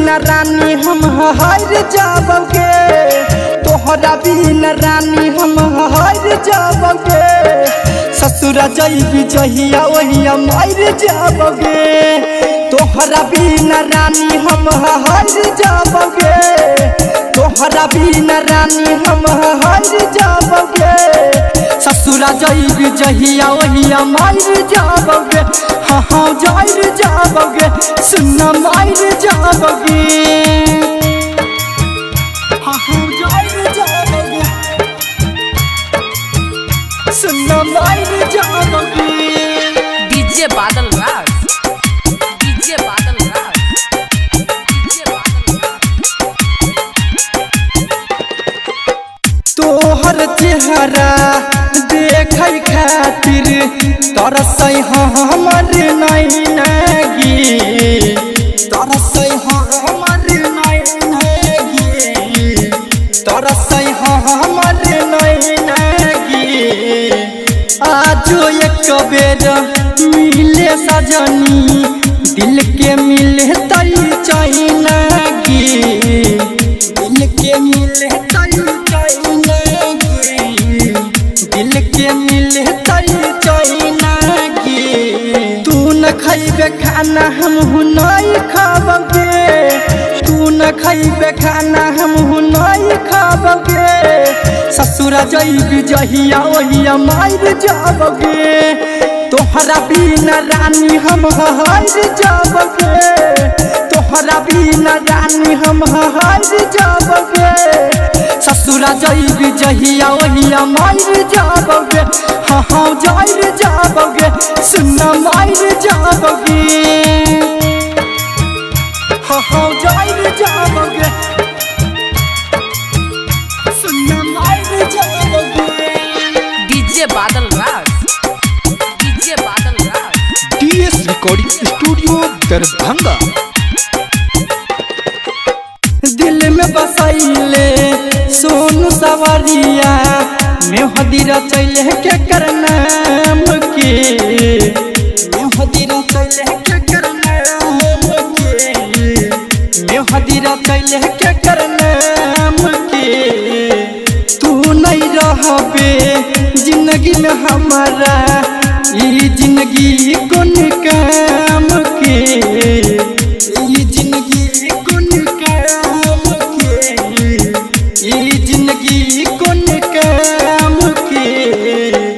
बिना रानी हम हार जाबगे, तोहरा बिना रानी हम हार जाबगे। ससुरा जइबी जहिया ओहिया मार जाबगे, तोहरा बिना रानी हम हार जाबगे, तोहरा बिना रानी हम हार जाबगे। ससुरा जइबी जहिया ओहिया मार जाबगे, हाँ हाँ जाइर जाबगे, सुना मार जाबगे, हाँ हाँ जाइर जाबगे, सुना मार जाबगे। डीजे बादल राज, डीजे बादल राज, डीजे बादल राज। तोहर चेहरा देखै खातिर तरसै हमर नैनगी, तरसै हमर नैनगी, तरसै हमर नैनगी। आजो एक बेर मिले सजनी, दिल के मिलतै चैनगी, दिल के मिलतै चैनगी, दिल के मिलतै चैनगी। तू न खइबे खाना हम नहीं खाबगे, तू न खइबे खाना हम नहीं खाबगे। ससुरा जइबी जहिया ओहिया मार जाबगे, तोहरा बिना रानी हम हार जाबगे, तोहरा बिना रानी हम हार जाबगे। ससुरा जइबी जहिया ओहिया मार जाबगे, हाँ हाँ जाइर जाबगे, सुना मार जाबगे, हाँ हाँ जाइर जाबगे, सुना मार जाबगे। डीजे बादल राज, डीजे बादल राज। DS recording studio Darbhanga. दिल में बसैले सोनू सवरिया, मेहदी रचैले के करनाम के, मेहदी रचैले के करनाम के, मेहदी रचैले के करनाम के। तू नहीं रहबे जिंदगी में हमारा, ई जिंदगी कौन काम के, ई जिंदगी कौन काम के, ई जिंदगी कौन काम के।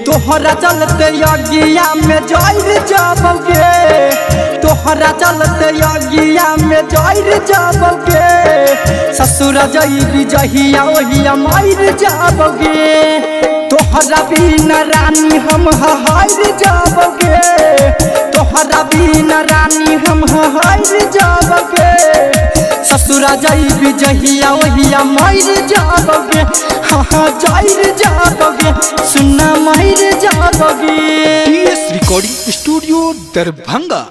तोहरा चलते अगिया में जाइर जाबगे, तोहरा चलते अगिया में जाइर जाबगे। ससुरा जइबी जहिया ओहिया मार जाबगे, तोहरा बिना रानी हम हार जाबगे, तोहरा बिना रानी हम हार जाबगे। ससुरा जइबी जहिया ओहिया मार जाबगे, हाँ हाँ जाइर जाबगे, सुना मार जाबगे। DS recording studio Darbhanga.